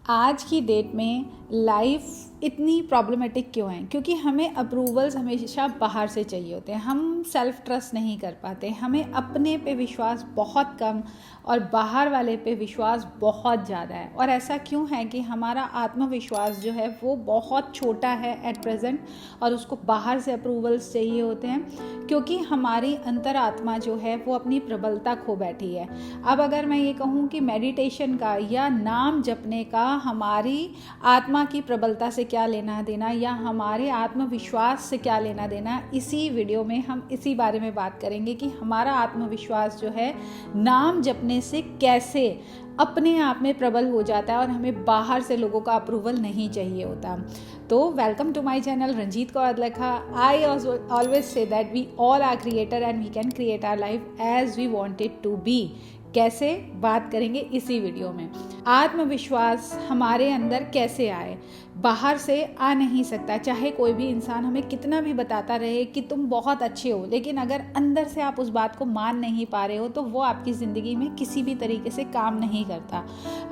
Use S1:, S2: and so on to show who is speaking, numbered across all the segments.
S1: आज की डेट में लाइफ इतनी प्रॉब्लमेटिक क्यों है? क्योंकि हमें अप्रूवल्स हमेशा बाहर से चाहिए होते हैं। हम सेल्फ ट्रस्ट नहीं कर पाते, हमें अपने पे विश्वास बहुत कम और बाहर वाले पे विश्वास बहुत ज़्यादा है। और ऐसा क्यों है कि हमारा आत्मविश्वास जो है वो बहुत छोटा है एट प्रेजेंट और उसको बाहर से अप्रूवल्स चाहिए होते हैं, क्योंकि हमारी अंतरात्मा जो है वो अपनी प्रबलता खो बैठी है। अब अगर मैं ये कहूँ कि मेडिटेशन का या नाम जपने का हमारी आत्मा की प्रबलता से क्या लेना देना या हमारे आत्मविश्वास से क्या लेना देना, इसी वीडियो में हम इसी बारे में बात करेंगे कि हमारा आत्मविश्वास जो है नाम जपने से कैसे अपने आप में प्रबल हो जाता है और हमें बाहर से लोगों का अप्रूवल नहीं चाहिए होता। तो welcome to my channel Ranjit Kaur Adlakha. I always say that we all are creator and we can create our life as we want it to be. कैसे, बात करेंगे इसी वीडियो में। आत्मविश्वास हमारे अंदर कैसे आए? बाहर से आ नहीं सकता, चाहे कोई भी इंसान हमें कितना भी बताता रहे कि तुम बहुत अच्छे हो, लेकिन अगर अंदर से आप उस बात को मान नहीं पा रहे हो तो वो आपकी ज़िंदगी में किसी भी तरीके से काम नहीं करता।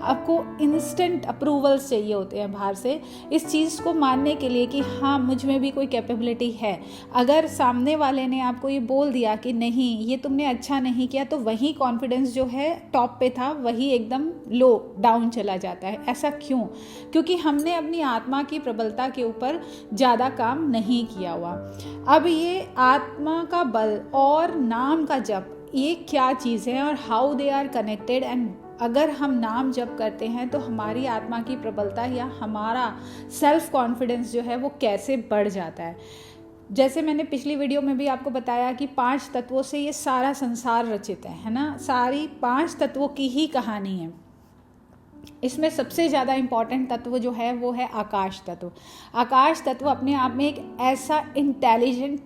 S1: आपको इंस्टेंट अप्रूवल्स चाहिए होते हैं बाहर से इस चीज़ को मानने के लिए कि हाँ, मुझ में भी कोई कैपेबिलिटी है। अगर सामने वाले ने आपको ये बोल दिया कि नहीं, ये तुमने अच्छा नहीं किया, तो वही कॉन्फिडेंस जो है टॉप पे था वही एकदम लो डाउन चला जाता है। ऐसा क्यों? क्योंकि हमने अपनी आत्मा की प्रबलता के ऊपर ज़्यादा काम नहीं किया हुआ। अब ये आत्मा का बल और नाम का जप, ये क्या चीज़ है और how they are connected, and अगर हम नाम जप करते हैं तो हमारी आत्मा की प्रबलता या हमारा सेल्फ कॉन्फिडेंस जो है वो कैसे बढ़ जाता है। जैसे मैंने पिछली वीडियो में भी आपको बताया कि 5 तत्वों से ये सारा संसार रचित है ना। सारी 5 तत्वों की ही कहानी है। इसमें सबसे ज़्यादा इम्पॉर्टेंट तत्व जो है वो है आकाश तत्व। आकाश तत्व अपने आप में एक ऐसा इंटेलिजेंट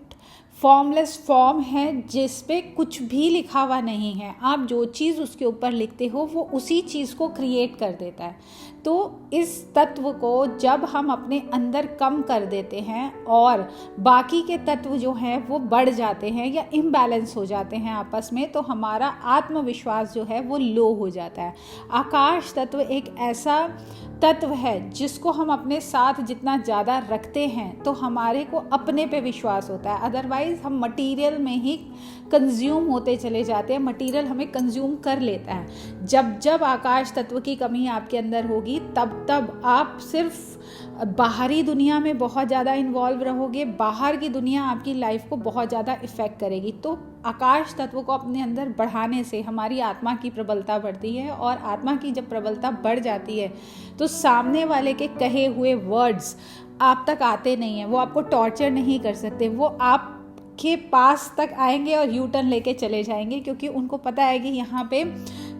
S1: फॉर्मलेस फॉर्म है जिस पे कुछ भी लिखा हुआ नहीं है। आप जो चीज़ उसके ऊपर लिखते हो वो उसी चीज़ को क्रिएट कर देता है। तो इस तत्व को जब हम अपने अंदर कम कर देते हैं और बाकी के तत्व जो हैं वो बढ़ जाते हैं या इम्बैलेंस हो जाते हैं आपस में, तो हमारा आत्मविश्वास जो है वो लो हो जाता है। आकाश तत्व एक ऐसा तत्व है जिसको हम अपने साथ जितना ज़्यादा रखते हैं तो हमारे को अपने पे विश्वास होता है। अदरवाइज हम मटेरियल में ही कंज्यूम होते चले जाते हैं, मटेरियल हमें कंज्यूम कर लेता है। जब जब आकाश तत्व की कमी आपके अंदर होगी तब तब आप सिर्फ बाहरी दुनिया में बहुत ज़्यादा इन्वॉल्व रहोगे, बाहर की दुनिया आपकी लाइफ को बहुत ज़्यादा इफ़ेक्ट करेगी। तो आकाश तत्व को अपने अंदर बढ़ाने से हमारी आत्मा की प्रबलता बढ़ती है और आत्मा की जब प्रबलता बढ़ जाती है तो सामने वाले के कहे हुए वर्ड्स आप तक आते नहीं हैं, वो आपको टॉर्चर नहीं कर सकते, वो आप के पास तक आएंगे और यू टर्न लेके चले जाएंगे, क्योंकि उनको पता है कि यहाँ पे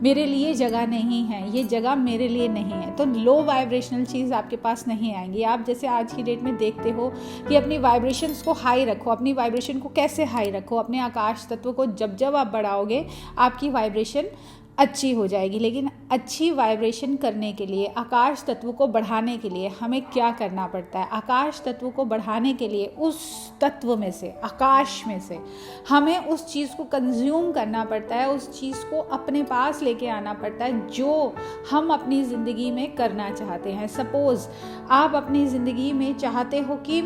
S1: मेरे लिए जगह नहीं है, ये जगह मेरे लिए नहीं है। तो लो वाइब्रेशनल चीज़ आपके पास नहीं आएंगी। आप जैसे आज की डेट में देखते हो कि अपनी वाइब्रेशंस को हाई रखो। अपनी वाइब्रेशन को कैसे हाई रखो? अपने आकाश तत्व को जब जब आप बढ़ाओगे आपकी वाइब्रेशन अच्छी हो जाएगी। लेकिन अच्छी वाइब्रेशन करने के लिए, आकाश तत्व को बढ़ाने के लिए हमें क्या करना पड़ता है? आकाश तत्व को बढ़ाने के लिए उस तत्व में से, आकाश में से हमें उस चीज़ को कंज्यूम करना पड़ता है, उस चीज़ को अपने पास लेके आना पड़ता है जो हम अपनी ज़िंदगी में करना चाहते हैं। सपोज़ आप अपनी ज़िंदगी में चाहते हो कि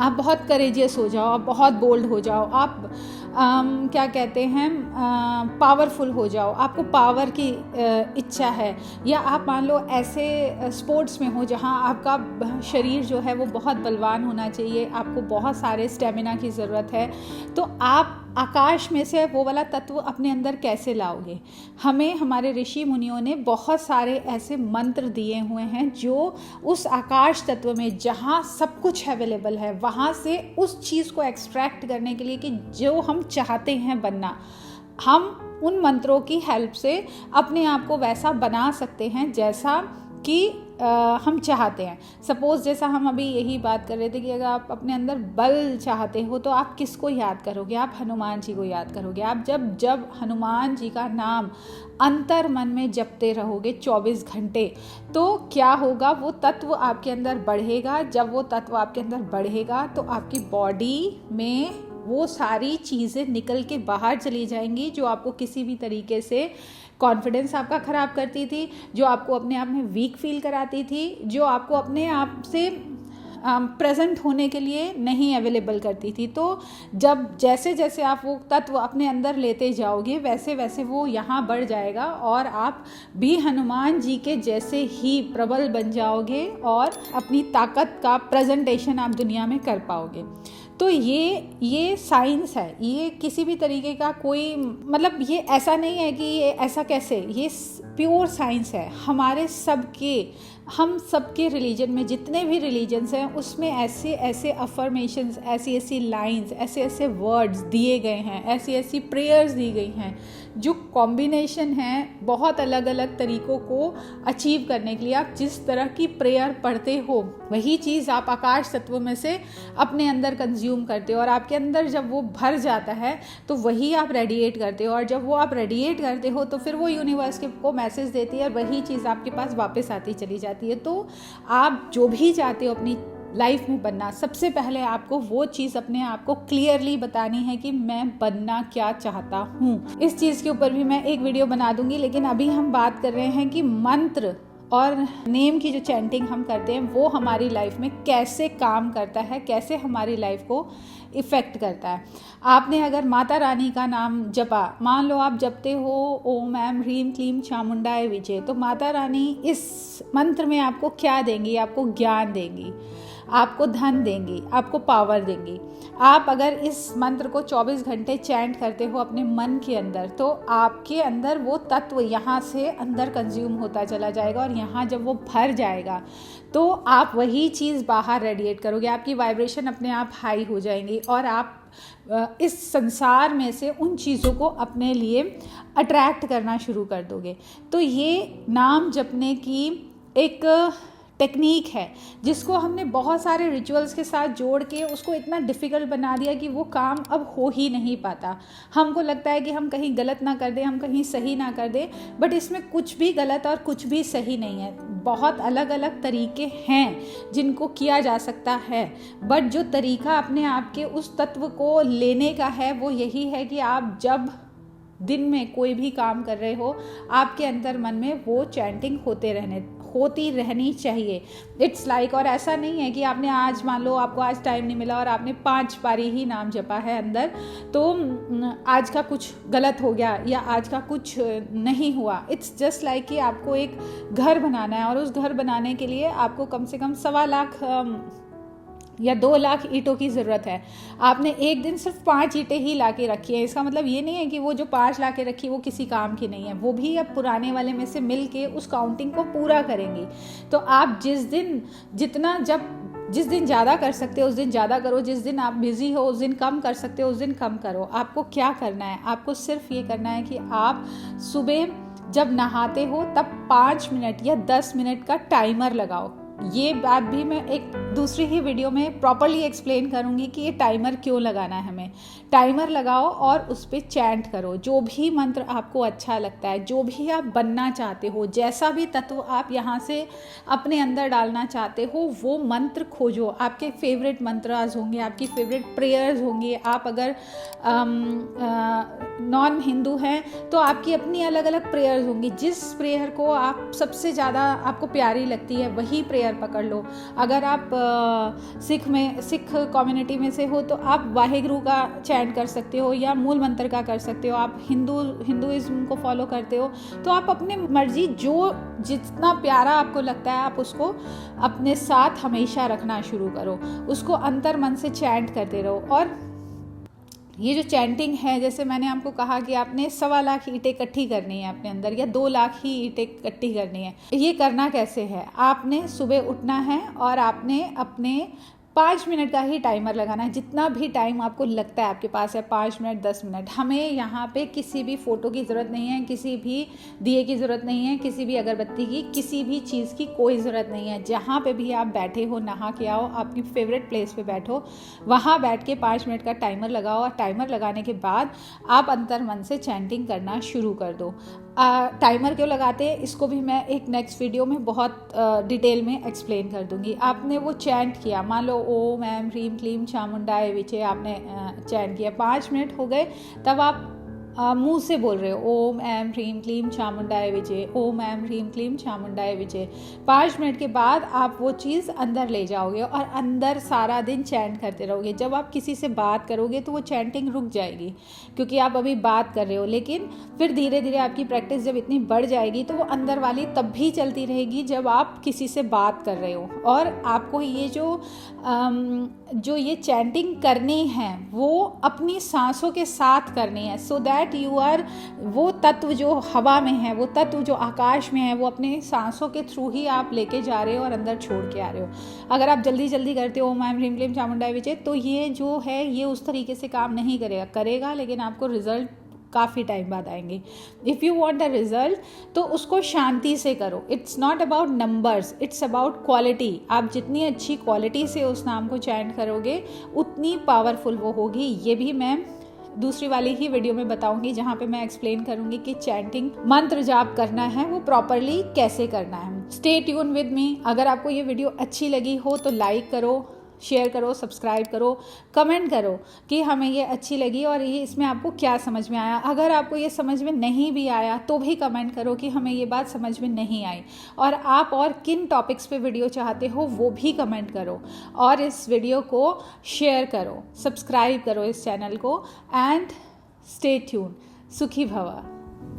S1: आप बहुत करेजियस हो जाओ, आप बहुत बोल्ड हो जाओ, आप क्या कहते हैं, पावरफुल हो जाओ, आपको पावर की इच्छा है, या आप मान लो ऐसे स्पोर्ट्स में हो जहां आपका शरीर जो है वो बहुत बलवान होना चाहिए, आपको बहुत सारे स्टेमिना की ज़रूरत है, तो आप आकाश में से वो वाला तत्व अपने अंदर कैसे लाओगे? हमें हमारे ऋषि मुनियों ने बहुत सारे ऐसे मंत्र दिए हुए हैं जो उस आकाश तत्व में जहाँ सब कुछ अवेलेबल है वहाँ से उस चीज़ को एक्सट्रैक्ट करने के लिए कि जो हम चाहते हैं बनना, हम उन मंत्रों की हेल्प से अपने आप को वैसा बना सकते हैं जैसा कि हम चाहते हैं। सपोज़ जैसा हम अभी यही बात कर रहे थे कि अगर आप अपने अंदर बल चाहते हो तो आप किसको याद करोगे? आप हनुमान जी को याद करोगे। आप जब जब हनुमान जी का नाम अंतर मन में जपते रहोगे 24 घंटे, तो क्या होगा? वो तत्व आपके अंदर बढ़ेगा। जब वो तत्व आपके अंदर बढ़ेगा तो आपकी बॉडी में वो सारी चीज़ें निकल के बाहर चली जाएंगी जो आपको किसी भी तरीके से कॉन्फिडेंस आपका ख़राब करती थी, जो आपको अपने आप में वीक फील कराती थी, जो आपको अपने आप से प्रेजेंट होने के लिए नहीं अवेलेबल करती थी। तो जब जैसे जैसे आप वो तत्व अपने अंदर लेते जाओगे वैसे वैसे वो यहाँ बढ़ जाएगा और आप भी हनुमान जी के जैसे ही प्रबल बन जाओगे और अपनी ताकत का प्रेजेंटेशन आप दुनिया में कर पाओगे। तो ये साइंस है, ये किसी भी तरीके का कोई मतलब ये ऐसा नहीं है कि ये ऐसा कैसे, ये प्योर साइंस है। हम सबके रिलीजन में जितने भी रिलीजन्स हैं उसमें ऐसे ऐसे अफर्मेशंस, ऐसी ऐसी लाइंस, ऐसे ऐसे वर्ड्स दिए गए हैं, ऐसी ऐसी प्रेयर्स दी गई हैं जो कॉम्बिनेशन है बहुत अलग अलग तरीक़ों को अचीव करने के लिए। आप जिस तरह की प्रेयर पढ़ते हो वही चीज़ आप आकाश तत्व में से अपने अंदर कंज्यूम करते हो और आपके अंदर जब वो भर जाता है तो वही आप रेडिएट करते हो और जब वो आप रेडिएट करते हो तो फिर वो यूनिवर्स को मैसेज देती है और वही चीज़ आपके पास वापस आती चली जाती है। तो आप जो भी चाहते हो अपनी लाइफ में बनना, सबसे पहले आपको वो चीज़ अपने आप को क्लियरली बतानी है कि मैं बनना क्या चाहता हूँ। इस चीज़ के ऊपर भी मैं एक वीडियो बना दूंगी, लेकिन अभी हम बात कर रहे हैं कि मंत्र और नेम की जो चैंटिंग हम करते हैं वो हमारी लाइफ में कैसे काम करता है, कैसे हमारी लाइफ को इफ़ेक्ट करता है। आपने अगर माता रानी का नाम जपा, मान लो आप जपते हो ओम ऐम ह्रीम क्लीम चामुंडाय विजय, तो माता रानी इस मंत्र में आपको क्या देंगी? आपको ज्ञान देंगी, आपको धन देंगी, आपको पावर देंगी। आप अगर इस मंत्र को 24 घंटे चैंट करते हो अपने मन के अंदर तो आपके अंदर वो तत्व यहाँ से अंदर कंज्यूम होता चला जाएगा और यहाँ जब वो भर जाएगा तो आप वही चीज़ बाहर रेडिएट करोगे, आपकी वाइब्रेशन अपने आप हाई हो जाएंगी और आप इस संसार में से उन चीज़ों को अपने लिए अट्रैक्ट करना शुरू कर दोगे। तो ये नाम जपने की एक टेक्निक है जिसको हमने बहुत सारे रिचुअल्स के साथ जोड़ के उसको इतना डिफ़िकल्ट बना दिया कि वो काम अब हो ही नहीं पाता। हमको लगता है कि हम कहीं गलत ना कर दें, हम कहीं सही ना कर दें, बट इसमें कुछ भी गलत और कुछ भी सही नहीं है। बहुत अलग अलग तरीके हैं जिनको किया जा सकता है, बट जो तरीका अपने आप के उस तत्व को लेने का है वो यही है कि आप जब दिन में कोई भी काम कर रहे हो आपके अंदर मन में वो चैंटिंग होती रहनी चाहिए। इट्स लाइक और ऐसा नहीं है कि आपने आज मान लो आपको आज टाइम नहीं मिला और आपने 5 बारी ही नाम जपा है अंदर तो आज का कुछ गलत हो गया या आज का कुछ नहीं हुआ। इट्स जस्ट लाइक कि आपको एक घर बनाना है और उस घर बनाने के लिए आपको कम से कम 1.25 लाख या 2 लाख ईंटों की ज़रूरत है। आपने एक दिन सिर्फ 5 ईंटें ही ला के रखी है, इसका मतलब ये नहीं है कि वो जो 5 ला के रखी वो किसी काम की नहीं है, वो भी अब पुराने वाले में से मिल के उस काउंटिंग को पूरा करेंगी। तो आप जिस दिन ज़्यादा कर सकते हो उस दिन ज़्यादा करो, जिस दिन आप बिज़ी हो उस दिन कम कर सकते हो उस दिन कम करो। आपको क्या करना है? आपको सिर्फ ये करना है कि आप सुबह जब नहाते हो तब 5 मिनट या 10 मिनट का टाइमर लगाओ। ये बात भी मैं एक दूसरी ही वीडियो में प्रॉपरली एक्सप्लेन करूँगी कि ये टाइमर क्यों लगाना है हमें। टाइमर लगाओ और उस पर चैंट करो जो भी मंत्र आपको अच्छा लगता है, जो भी आप बनना चाहते हो, जैसा भी तत्व आप यहाँ से अपने अंदर डालना चाहते हो वो मंत्र खोजो। आपके फेवरेट मंत्रास होंगे, आपकी फेवरेट प्रेयर्स होंगी। आप अगर नॉन हिंदू हैं तो आपकी अपनी अलग अलग प्रेयर्स होंगी। जिस प्रेयर को आप सबसे ज़्यादा आपको प्यारी लगती है वही प्रेयर पकड़ लो। अगर आप सिख कम्युनिटी में से हो तो आप वाहेगुरु का चैंट कर सकते हो या मूल मंत्र का कर सकते हो। आप हिंदुइज्म को फॉलो करते हो तो आप अपने मर्जी जो जितना प्यारा आपको लगता है आप उसको अपने साथ हमेशा रखना शुरू करो, उसको अंतर मन से चैंट करते रहो। और ये जो चैंटिंग है, जैसे मैंने आपको कहा कि आपने 1.25 लाख ईंटें इकट्ठी करनी है अपने अंदर या 2 लाख ही ईंटें इकट्ठी करनी है। ये करना कैसे है? आपने सुबह उठना है और आपने अपने 5 मिनट का ही टाइमर लगाना है। जितना भी टाइम आपको लगता है आपके पास है, 5 मिनट 10 मिनट। हमें यहाँ पे किसी भी फ़ोटो की ज़रूरत नहीं है, किसी भी दिए की ज़रूरत नहीं है, किसी भी अगरबत्ती की, किसी भी चीज़ की कोई ज़रूरत नहीं है। जहाँ पे भी आप बैठे हो, नहा के आओ, आपकी फेवरेट प्लेस पे बैठो, वहाँ बैठ के 5 मिनट का टाइमर लगाओ और टाइमर लगाने के बाद आप अंतर मन से चैंटिंग करना शुरू कर दो। टाइमर क्यों लगाते हैं इसको भी मैं एक नेक्स्ट वीडियो में बहुत डिटेल में एक्सप्लेन कर दूंगी। आपने वो चैंट किया, मान लो ओम ऐम ह्रीम क्लीम चामुंडाय विचे आपने चैंट किया, 5 मिनट हो गए, तब आप मुंह से बोल रहे हो ओम ऐम ह्रीम क्लीम चामुंडाय विजय, ओम ऐम ह्रीम क्लीम चामुंडाय विजय। 5 मिनट के बाद आप वो चीज़ अंदर ले जाओगे और अंदर सारा दिन चैंट करते रहोगे। जब आप किसी से बात करोगे तो वो चैंटिंग रुक जाएगी क्योंकि आप अभी बात कर रहे हो, लेकिन फिर धीरे धीरे आपकी प्रैक्टिस जब इतनी बढ़ जाएगी तो वो अंदर वाली तब भी चलती रहेगी जब आप किसी से बात कर रहे हो। और आपको ये जो ये चैंटिंग करनी है वो अपनी सांसों के साथ करनी है, सो दैट यू आर, वो तत्व जो हवा में है, वो तत्व जो आकाश में है, वो अपने सांसों के थ्रू ही आप लेके जा रहे हो और अंदर छोड़ के आ रहे हो। अगर आप जल्दी जल्दी करते हो ओम ऐम ह्रीम क्लीम चामुंडाय विजय, तो ये जो है ये उस तरीके से काम नहीं करेगा, लेकिन आपको रिजल्ट काफ़ी टाइम बाद आएंगे। If you want the result तो उसको शांति से करो। It's not about numbers, it's about quality. आप जितनी अच्छी क्वालिटी से उस नाम को चैंट करोगे उतनी पावरफुल वो होगी। ये भी मैं दूसरी वाली ही वीडियो में बताऊंगी जहाँ पे मैं एक्सप्लेन करूंगी कि चैंटिंग मंत्र जाप करना है वो प्रॉपरली कैसे करना है। Stay tune with me. अगर आपको ये वीडियो अच्छी लगी हो तो लाइक करो, शेयर करो, सब्सक्राइब करो, कमेंट करो कि हमें ये अच्छी लगी और ये इसमें आपको क्या समझ में आया। अगर आपको ये समझ में नहीं भी आया तो भी कमेंट करो कि हमें ये बात समझ में नहीं आई, और आप और किन टॉपिक्स पे वीडियो चाहते हो वो भी कमेंट करो, और इस वीडियो को शेयर करो, सब्सक्राइब करो इस चैनल को, एंड स्टे ट्यून। सुखी भवा।